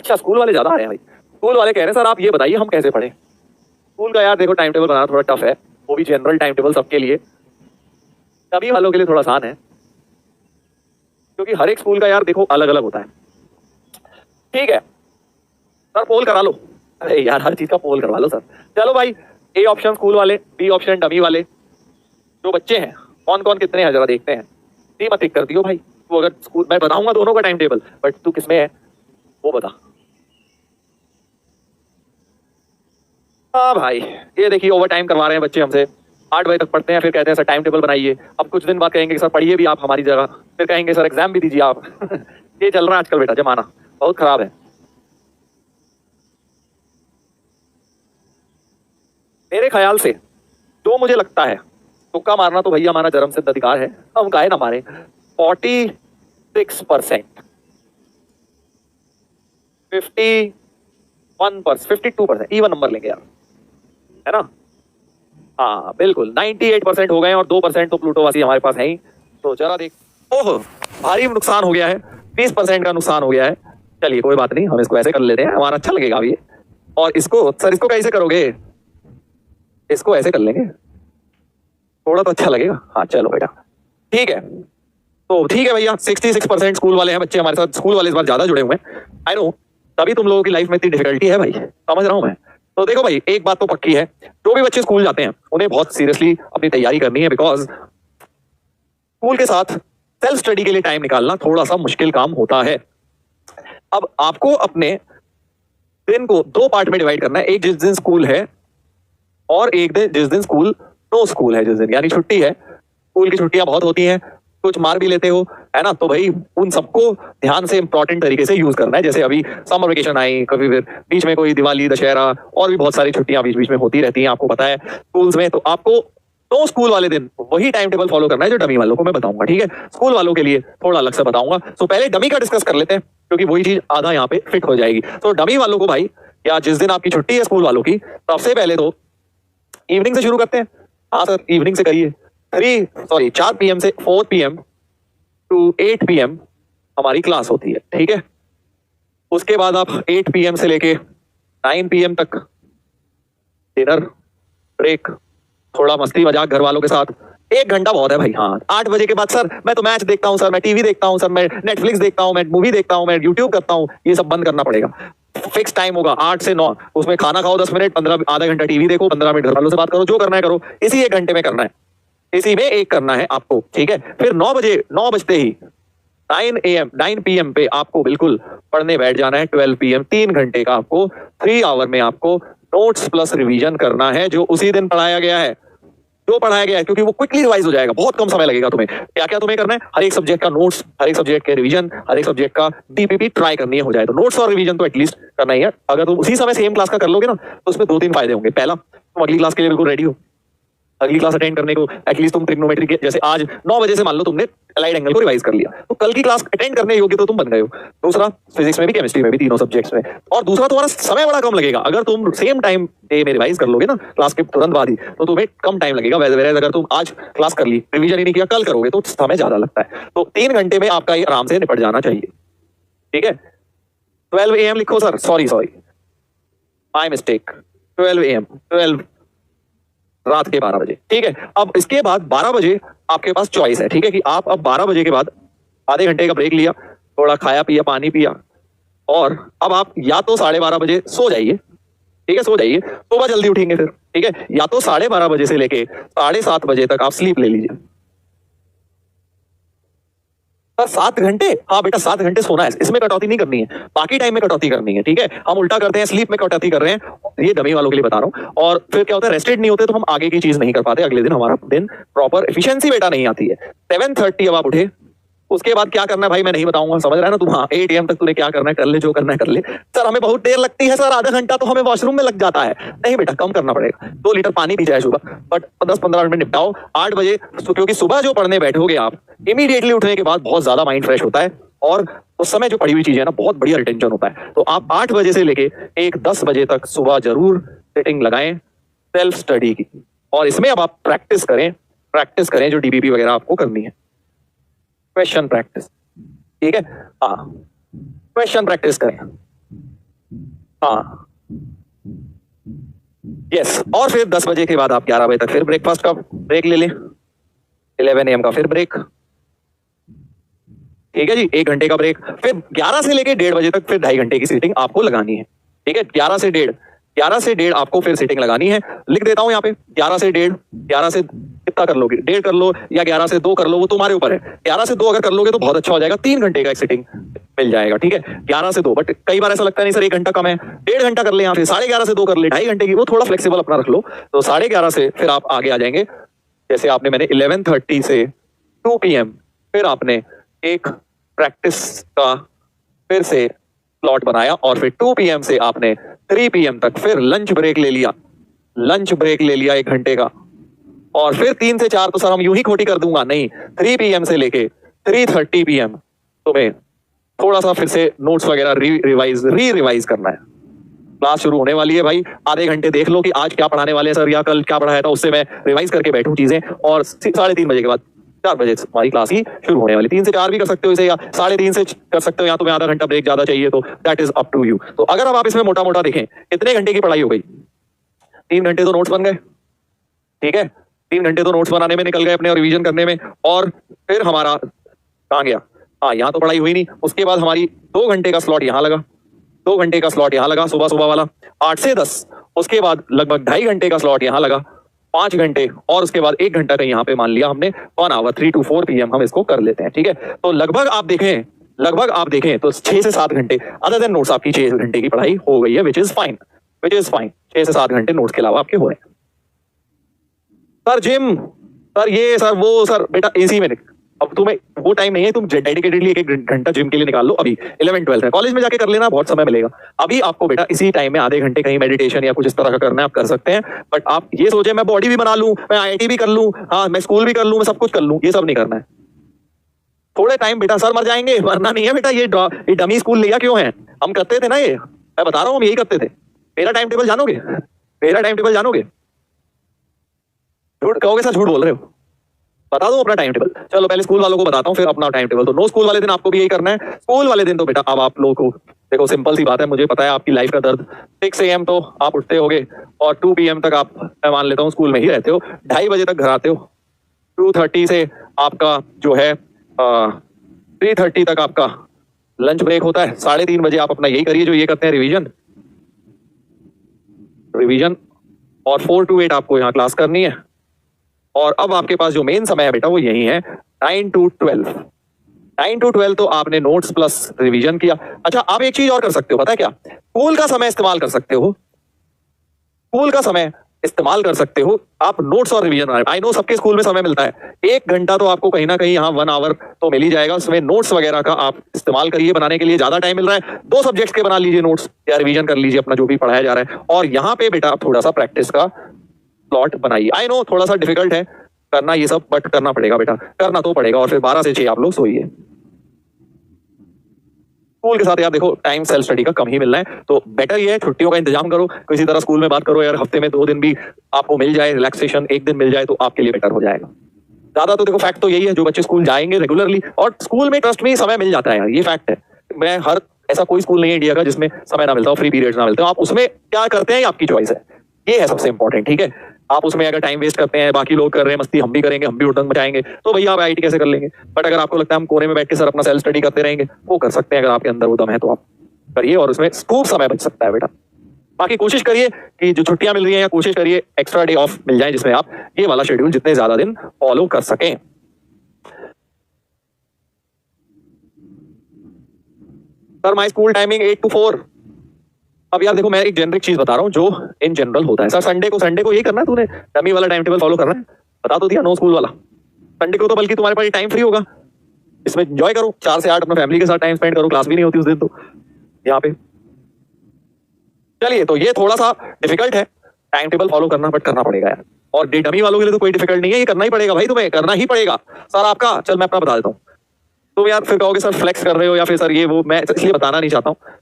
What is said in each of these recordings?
अच्छा स्कूल वाले ज्यादा आ रहे हैं भाई। स्कूल वाले कह रहे हैं सर आप ये बताइए हम कैसे पढ़ें। स्कूल का यार देखो टाइम टेबल बनाना थोड़ा टफ है, वो भी जनरल टाइम टेबल सबके लिए, सभी वालों के लिए थोड़ा आसान है, क्योंकि हर एक स्कूल का यार देखो अलग अलग होता है। ठीक है सर पोल करा लो, अरे यार हर चीज का पोल करवा लो सर। चलो भाई ए ऑप्शन स्कूल वाले, बी ऑप्शन डमी वाले, जो बच्चे हैं कौन कौन कितने हैं जरा देखते हैं। सी मत टिक कर दियो भाई, तू अगर स्कूल मैं बताऊंगा दोनों का टाइम टेबल, बट तू किसमें है वो बता। हाँ भाई ये देखिए ओवर टाइम करवा रहे हैं बच्चे हमसे, 8 बजे तक पढ़ते हैं फिर कहते हैं सर टाइम टेबल बनाइए, अब कुछ दिन बाद कहेंगे कि सर पढ़िए भी आप हमारी जगह, फिर कहेंगे सर एग्जाम भी दीजिए आप ये चल रहा है आजकल बेटा, जमाना बहुत खराब है। मेरे ख्याल से जो मुझे लगता है, तुक्का मारना तो भैया हमारा जन्म सिद्ध अधिकार है, हम काहे ना मारे। 46%, 51%, 52%, इवन नंबर लेंगे यार, है ना। हाँ बिल्कुल 98% हो गए और 2% तो प्लूटोवासी हमारे पास है ही। तो जरा देख, ओह भारी नुकसान हो गया है, 20% का नुकसान हो गया है। चलिए कोई बात नहीं, हम इसको ऐसे कर लेते हैं, हमारा अच्छा लगेगा अभी। और इसको सर इसको कैसे करोगे, इसको ऐसे कर लेंगे, थोड़ा तो अच्छा लगेगा। हाँ चलो बेटा ठीक है, तो ठीक है भैया 66% स्कूल वाले हैं बच्चे हमारे साथ, स्कूल वाले इस बार ज्यादा जुड़े हुए हैं। आई नो तभी तुम लोगों की लाइफ में इतनी डिफिकल्टी है भाई, समझ रहा हूं मैं। तो देखो भाई एक बात तो पक्की है, जो भी बच्चे स्कूल जाते हैं उन्हें बहुत सीरियसली अपनी तैयारी करनी है, बिकॉज स्कूल के साथ सेल्फ स्टडी के लिए टाइम निकालना थोड़ा सा मुश्किल काम होता है। अब आपको अपने दिन को 2 पार्ट में डिवाइड करना है, एक जिस दिन स्कूल है और एक दिन जिस दिन स्कूल नो स्कूल है, जिस दिन यानी छुट्टी है। स्कूल की छुट्टियां बहुत होती हैं, कुछ मार भी लेते हो है ना, तो भाई उन सबको ध्यान से इंपॉर्टेंट तरीके से यूज करना है। जैसे अभी समर वेकेशन आई, कभी फिर बीच में कोई दिवाली दशहरा और भी बहुत सारी छुट्टियां बीच बीच में होती रहती हैं, आपको पता है स्कूल्स में। तो आपको नो स्कूल वाले दिन वही टाइम टेबल फॉलो करना है जो डमी वालों को मैं बताऊंगा, ठीक है। स्कूल वालों के लिए थोड़ा अलग से बताऊंगा। तो पहले डमी का डिस्कस कर लेते हैं, क्योंकि वही चीज आधा यहाँ पे फिट हो जाएगी। तो डमी वालों को भाई, या जिस दिन आपकी छुट्टी है स्कूल वालों की, सबसे पहले तो इवनिंग से शुरू करते हैं। हाँ सर इवनिंग से करिए, 4 PM से 4 PM टू 8 PM हमारी क्लास होती है, ठीक है। उसके बाद आप 8 PM से लेके 9 PM तक डिनर ब्रेक, थोड़ा मस्ती मजाक घर वालों के साथ, 1 घंटा बहुत है भाई। हाँ 8 बजे के बाद सर मैं तो मैच देखता हूँ सर, मैं टीवी देखता हूँ सर, मैं नेटफ्लिक्स देखता हूँ, मैं मूवी देखता हूँ, मैं यूट्यूब करता हूँ, ये सब बंद करना पड़ेगा। फिक्स टाइम होगा 8 से 9, उसमें खाना खाओ 10 मिनट, 15 आधा घंटा टीवी देखो, 15 मिनट घर वालों से बात करो, जो करना है करो, इसी 1 घंटे में करना है, इसी में एक करना है आपको, ठीक है। फिर 9 बजते ही 9 PM पे आपको बिल्कुल पढ़ने बैठ जाना है। 12 PM 3 घंटे का आपको 3 आवर में आपको नोट्स प्लस रिवीजन करना है, जो उसी दिन पढ़ाया गया है, जो पढ़ाया गया है, क्योंकि वो क्विकली रिवाइज हो जाएगा, बहुत कम समय लगेगा तुम्हें। क्या क्या तुम्हें करना है, हर एक सब्जेक्ट का नोट्स, हर एक सब्जेक्ट के रिवीजन, हर एक सब्जेक्ट का DPP ट्राई करनी है, हो जाए तो नोट्स और रिवीजन तो एटलीस्ट करना ही है। अगर तुम उसी समय सेम क्लास का कर लोगे ना, तो उसमें 2-3 फायदे होंगे। पहला, तुम अगली क्लास के लिए बिल्कुल रेडी हो, अगली क्लास अटेंड करने को। एटलीस्ट तुम ट्रिग्नोमेट्री के, जैसे आज 9 बजे से मान लो तुमने अलाइड एंगल को रिवाइज कर लिया, तो कल की क्लास अटेंड करने योग्य तो तुम बन गए हो। दूसरा, फिजिक्स में भी केमिस्ट्री में भी, तीनों सब्जेक्ट्स में। और दूसरा, तुम्हारा समय बड़ा कम लगेगा अगर तुम सेम टाइम डे में रिवाइज कर लोगे ना, क्लास के तुरंत बाद ही, तो तुम्हें कम टाइम लगेगा। वैसे अगर तुम आज क्लास कर ली, रिविजन ही नहीं किया, कल करोगे तो समय ज्यादा लगता है। तो 3 घंटे में आपका ये आराम से निपट जाना चाहिए, ठीक है। 12 AM लिखो sir, sorry my mistake, 12 AM, 12 रात के 12 बजे, ठीक है। अब इसके बाद 12 बजे आपके पास चॉइस है, ठीक है, कि आप अब 12 बजे के बाद आधे घंटे का ब्रेक लिया, थोड़ा खाया पिया, पानी पिया, और अब आप या तो 12:30 बजे सो जाइए, ठीक है, सो जाइए, सुबह जल्दी उठेंगे फिर, ठीक है, या तो 12:30 बजे से लेके 7:30 बजे तक आप स्लीप ले लीजिए। सर 7 घंटे, हाँ बेटा 7 घंटे सोना है, इसमें कटौती नहीं करनी है, बाकी टाइम में कटौती करनी है, ठीक है। हम उल्टा करते हैं, स्लीप में कटौती कर रहे हैं, ये डमी वालों के लिए बता रहा हूँ। और फिर क्या होता है, रेस्टेड नहीं होते तो हम आगे की चीज नहीं कर पाते, अगले दिन हमारा दिन प्रॉपर एफिशिएंसी बेटा नहीं आती है। 7:30 अब आप उठे, उसके बाद क्या करना है भाई मैं नहीं बताऊंगा, समझ रहा है ना तुम। हाँ 8 AM तक तूने क्या करना है कर ले, जो करना है कर ले। सर हमें बहुत देर लगती है सर, आधा घंटा तो हमें वॉशरूम में लग जाता है। नहीं बेटा कम करना पड़ेगा, 2 लीटर पानी पी जाए सुबह, बट 10-15 मिनट में निपटाओ 8 बजे, क्योंकि सुबह जो पढ़ने बैठोगे आप, इमीडिएटली उठने के बाद बहुत ज्यादा माइंड फ्रेश होता है, और उस समय जो पढ़ी हुई चीजें ना बहुत बढ़िया रिटेंशन होता है। तो आप 8 बजे से लेके 10 बजे तक सुबह जरूर सिटिंग लगाएं सेल्फ स्टडी की, और इसमें अब आप प्रैक्टिस करें जो DPP वगैरह आपको करनी है, क्वेश्चन प्रैक्टिस, ठीक है। हाँ क्वेश्चन प्रैक्टिस करें, हाँ यस, और फिर 10 बजे के बाद आप 11 बजे तक फिर ब्रेकफास्ट का ब्रेक ले लें, 11 AM का फिर ब्रेक, ठीक है जी, 1 घंटे का ब्रेक। फिर 11 से लेके 1:30 बजे तक फिर 2.5 घंटे की सीटिंग आपको लगानी है, ठीक है। 11 से 1:30 आपको फिर सीटिंग लगानी है। लिख देता हूं यहाँ पे 11 से 1:30, 11 से कितना कर लोगे, 1:30 कर लो या 11 से 2 कर लो, वो तुम्हारे ऊपर है। 11 से 2 अगर कर लोगे तो बहुत अच्छा हो जाएगा, 3 घंटे का एक सीटिंग मिल जाएगा, ठीक है। 11 से 2, बट कई बार ऐसा लगता है नहीं सर 1 घंटा कम है, 1.5 घंटा कर ले, यहाँ फिर 11:30 से 2 कर ले, 2.5 घंटे की, वो थोड़ा फ्लेक्सिबल अपना रख लो। तो 11:30 से फिर आप आगे आ जाएंगे, जैसे आपने मैंने 11:30 से 2 PM फिर आपने एक प्रैक्टिस का फिर से स्लॉट बनाया, और फिर 2 PM से आपने 3 PM तक फिर लंच ब्रेक ले लिया, 1 घंटे का। और फिर 3 से 4 तो सर हम यूं ही खोटी कर दूंगा, नहीं, 3 PM से लेके 3:30 PM तुम्हें थोड़ा सा फिर से नोट्स वगैरह रिवाइज करना है। क्लास शुरू होने वाली है भाई, आधे घंटे देख लो कि आज क्या पढ़ाने वाले हैं सर, या कल क्या पढ़ाया था, उससे मैं रिवाइज करके बैठूं चीजें, और 3:30 बजे के बाद 4 बजे हमारी क्लास ही शुरू होने वाली। 3 से 4 भी कर सकते हो इसे, या 3:30 से कर सकते हो, या तुम्हें आधा घंटा ब्रेक ज्यादा चाहिए तो that is up to you. तो अगर अब आप इसमें मोटा मोटा देखें कितने घंटे की पढ़ाई हो गई, 3 घंटे तो नोट्स बन गए, ठीक है, 3 घंटे तो नोट्स बनाने में निकल गए अपने और रिवीजन करने में। और फिर हमारा कहाँ गया, हाँ यहाँ तो पढ़ाई हुई नहीं। उसके बाद हमारी 2 घंटे का स्लॉट यहाँ लगा, 2 घंटे का स्लॉट यहाँ लगा सुबह वाला 8 से 10। उसके बाद लगभग 2.5 घंटे का स्लॉट यहाँ लगा, 5 घंटे, और उसके बाद 1 घंटा का यहाँ पे मान लिया हमने 1 आवर, 3 to 4 PM हम इसको कर लेते हैं, ठीक है। तो लगभग आप देखें तो 6 से 7 घंटे अदर देन नोट्स आपकी 6 घंटे की पढ़ाई हो गई है, विच इज फाइन। 6 से 7 घंटे नोट्स के अलावा आपके हो रहे हैं। सर जिम, सर ये, सर वो, सर बेटा इसी में अब तुम्हें वो टाइम नहीं है, तुम डेडिकेटेडली 1 घंटा जिम के लिए निकाल लो। अभी 11-12 है, कॉलेज में जाके कर लेना, बहुत समय मिलेगा। अभी आपको बेटा इसी टाइम में आधे घंटे कहीं मेडिटेशन या कुछ इस तरह का करना है, आप कर सकते हैं। बट आप ये सोचे मैं बॉडी भी बना लूं, मैं IIT भी कर लूं, हाँ मैं स्कूल भी कर लूं, मैं सब कुछ कर लूं, ये सब नहीं करना है। थोड़े टाइम बेटा, सर मर जाएंगे, मरना नहीं है बेटा। ये डमी स्कूल लिया क्यों है, हम करते थे ना, ये मैं बता रहा हूँ, हम यही करते थे। मेरा टाइम टेबल जानोगे, मेरा टाइम टेबल जानोगे? झूठ कहोगे सर, झूठ बोल रहे हो, बता दो अपना टाइम टेबल। चलो पहले स्कूल वालों को बताता हूँ, फिर अपना टाइम टेबल। तो नो स्कूल वाले दिन आपको भी यही करना है। स्कूल वाले दिन तो बेटा अब आप लोगों को देखो, सिंपल सी बात है, मुझे पता है आपकी लाइफ का दर्द। 6 AM तो आप उठते होगे, और 2 PM तक आप, मैं मान लेता हूँ, स्कूल में ही रहते हो, 2:30 बजे तक घर आते हो। 2:30 से आपका जो है 3:30 तक आपका लंच ब्रेक होता है। 3:30 बजे आप अपना यही करिए जो ये करते हैं, रिवीजन, और 4 to 8 आपको यहाँ क्लास करनी है। और अब आपके पास जो मेन समय है बेटा वो यही है, 9 to 12। 9 to 12 तो आपने नोट्स प्लस रिवीजन किया। अच्छा, आप एक चीज और कर सकते हो, पता है क्या? स्कूल का समय इस्तेमाल कर सकते हो, स्कूल का समय इस्तेमाल कर सकते हो आप नोट्स और रिवीजन। आई नो सबके स्कूल में समय मिलता है, 1 घंटा तो आपको कहीं ना कहीं यहाँ 1 आवर तो मिल ही जाएगा, उसमें नोट्स वगैरह का आप इस्तेमाल करिए। बनाने के लिए ज्यादा टाइम मिल रहा है, 2 सब्जेक्ट्स के बना लीजिए नोट्स, या रिवीजन कर लीजिए अपना जो भी पढ़ाया जा रहा है। और यहाँ पे बेटा आप थोड़ा सा प्रैक्टिस का स्लॉट बनाइए। आई नो थोड़ा सा डिफिकल्ट है करना ये सब, बट करना पड़ेगा बेटा, करना तो पड़ेगा। और फिर 12 से 6 आप लोग सोइए। स्कूल के साथ यार देखो टाइम सेल्फ स्टडी का कम ही मिलना है, तो बेटर ये है छुट्टियों का इंतजाम करो, किसी तरह स्कूल में बात करो यार, हफ्ते में 2 दिन भी आपको मिल जाए, रिलैक्सेशन 1 दिन मिल जाए तो आपके लिए बेटर हो जाएगा। ज्यादा तो देखो फैक्ट तो यही है, जो बच्चे स्कूल जाएंगे रेगुलरली, और स्कूल में ट्रस्ट में समय मिल जाता है यार, ये फैक्ट है। मैं हर ऐसा कोई स्कूल नहीं है इंडिया का जिसमें समय ना मिलता हो, फ्री पीरियड्स ना मिलते हो। आप उसमें क्या करते हैं ये आपकी चॉइस है, ये है सबसे इंपॉर्टेंट, ठीक है। आप उसमें अगर टाइम वेस्ट करते हैं, बाकी लोग कर रहे हैं मस्ती, हम भी करेंगे, हम भी उड़दंग मचाएंगे, तो भैया आप IIT कैसे कर लेंगे। बट अगर आपको लगता है हम कोने में बैठ के सर अपना सेल्फ स्टडी करते रहेंगे, वो कर सकते हैं। अगर आपके अंदर वो दम है तो आप करिए, और उसमें खूब समय बच सकता है बेटा। बाकी कोशिश करिए कि जो छुट्टियां मिल रही हैं, या कोशिश करिए एक्स्ट्रा डे ऑफ मिल जाए, जिसमें आप ये वाला शेड्यूल जितने ज्यादा दिन फॉलो कर सकें। Sir my school timing 8 to 4। अब यार देखो मैं एक जेनरिक चीज बता रहा हूँ जो इन जनरल होता है। सर संडे को यही करना है, तूने डमी वाला टाइम टेबल फॉलो करना है, बता तो दिया, नो स्कूल वाला। संडे को तो बल्कि तुम्हारे पास टाइम फ्री होगा, इसमें एंजॉय करो, 4 से 8 अपना फैमिली के साथ टाइम स्पेंड करो, क्लास भी नहीं होती उस दिन तो यहाँ पे। चलिए, तो ये थोड़ा सा डिफिकल्ट है टाइम टेबल फॉलो करना, बट करना पड़ेगा यार। और डमी वालों के लिए तो कोई डिफिकल्ट नहीं है, ये करना ही पड़ेगा भाई, तुम्हें करना ही पड़ेगा। सर आपका, चल मैं अपना बता देता हूँ, तो यार फिर कहोगे सर फ्लेक्स कर रहे हो, या फिर सर ये वो, मैं इसलिए बताना नहीं चाहता हूँ।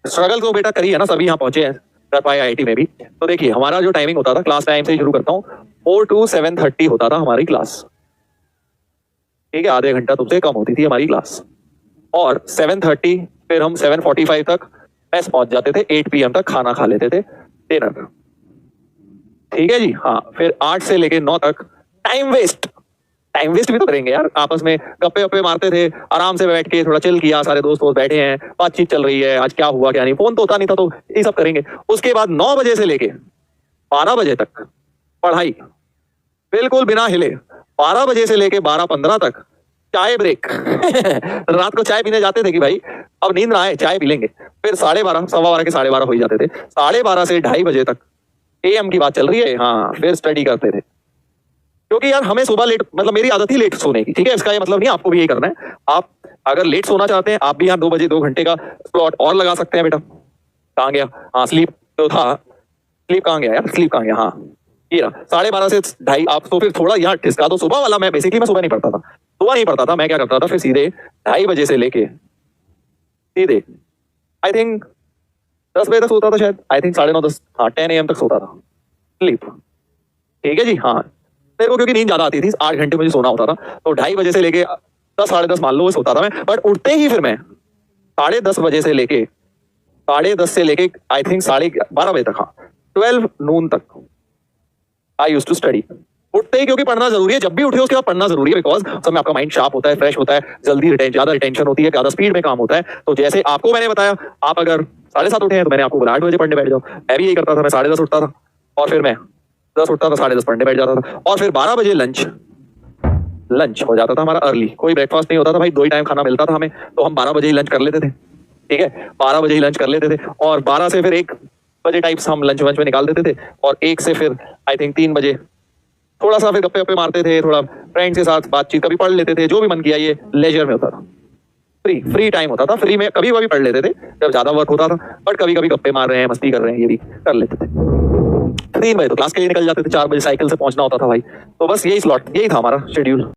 स्ट्रगल तो बेटा करिए ना, सभी यहाँ पहुंचे हैं, कर पाए IIT में भी। तो देखिए हमारा जो टाइमिंग होता था, क्लास टाइम से शुरू करता हूँ, 4 to 7:30 होता था हमारी क्लास, ठीक है, आधे घंटा तुमसे कम होती थी हमारी क्लास। और 7:30 फिर हम 7:45 तक मेस पहुंच जाते थे, 8 PM तक खाना खा लेते थे, डिनर। ठीक है जी। हाँ, फिर 8 से लेके 9 तक टाइम वेस्ट भी तो करेंगे यार, आपस में गप्पे वप्पे मारते थे, आराम से बैठ के थोड़ा चिल किया, सारे दोस्त वोस्त बैठे हैं, बातचीत चल रही है, आज क्या हुआ क्या नहीं, फोन तो होता नहीं था, तो ये सब करेंगे। उसके बाद 9 बजे से लेके 12 बजे तक पढ़ाई, बिल्कुल बिना हिले। 12 बजे से लेके 12:15 तक चाय ब्रेक रात को चाय पीने जाते थे कि भाई अब नींद ना आए, चाय पी लेंगे। फिर 12:30, 12:15 के 12:30 हो ही जाते थे। 12:30 से 2:30 बजे तक AM की बात चल रही है। हाँ, फिर स्टडी करते थे, क्योंकि यार हमें सुबह लेट, मतलब मेरी आदत ही लेट सोने की। ठीक है, इसका ये मतलब नहीं आपको भी यही करना है। आप अगर लेट सोना चाहते हैं, आप भी यहाँ 2 बजे 2 घंटे का स्लॉट और लगा सकते हैं। बेटा कहाँ गया? हाँ, स्लीप तो था, स्लीप कहाँ गया यार, स्लीप कहाँ गया? हाँ, ये रहा। 12:30 से 2:30 आप तो फिर थोड़ा यहाँ ठिसका दो। सुबह वाला मैं बेसिकली मैं सुबह नहीं पढ़ता था, सुबह नहीं पढ़ता था। मैं क्या करता था, फिर सीधे 2:30 बजे से लेके सीधे आई थिंक 10 बजे तक सोता था शायद, आई थिंक 9:30 10, हाँ 10 AM तक सोता था, स्लीप। ठीक है जी। हाँ, मेरे को क्योंकि नींद ज्यादा आती थी, 8 घंटे मुझे सोना होता था, तो 2:30 बजे से लेके 10 साढ़े 10 मान लो सोता था मैं। बट उठते ही फिर मैं 10:30 बजे से लेके 10:30 से लेके आई थिंक 12:30 बजे तक, हाँ 12 नून तक आई यूज्ड टू स्टडी। उठते ही, क्योंकि पढ़ना जरूरी है, जब भी उठे उसके बाद पढ़ना जरूरी है, बिकॉज सब में आपका माइंड शार्प होता है, फ्रेश होता है, जल्दी ज्यादा रिटेंशन होती है, ज्यादा स्पीड में काम होता है। तो जैसे आपको मैंने बताया, आप अगर 7:30 उठे हैं तो मैंने आपको बोला 8 बजे पढ़ने बैठ जाओ। मैं भी यही करता था, मैं 10:30 उठता था और फिर मैं 10 उठता था, 10:30 पढ़ने बैठ जाता था, और फिर 12 बजे लंच हो जाता था हमारा अर्ली। कोई ब्रेकफास्ट नहीं होता था भाई, 2 ही टाइम खाना मिलता था हमें, तो हम 12 बजे ही लंच कर लेते थे। ठीक है, 12 बजे ही लंच कर लेते थे, और 12 से फिर 1 बजे टाइप्स हम लंच वंच में निकाल देते थे, और 1 से फिर आई थिंक 3 बजे थोड़ा सा फिर गप्पे वप्पे मारते थे, थोड़ा फ्रेंड्स के साथ बातचीत, कभी पढ़ लेते थे, जो भी मन किया। ये लेजर में होता था, फ्री टाइम होता था, फ्री में कभी कभी पढ़ लेते थे जब ज्यादा वर्क होता था, बट कभी कभी गप्पे मार रहे हैं, मस्ती कर रहे हैं, ये भी कर लेते थे। 3 बजे तो क्लास के लिए निकल जाते थे, 4 बजे साइकिल से पहुंचना होता था भाई। तो बस यही स्लॉट, यही था हमारा शेड्यूल।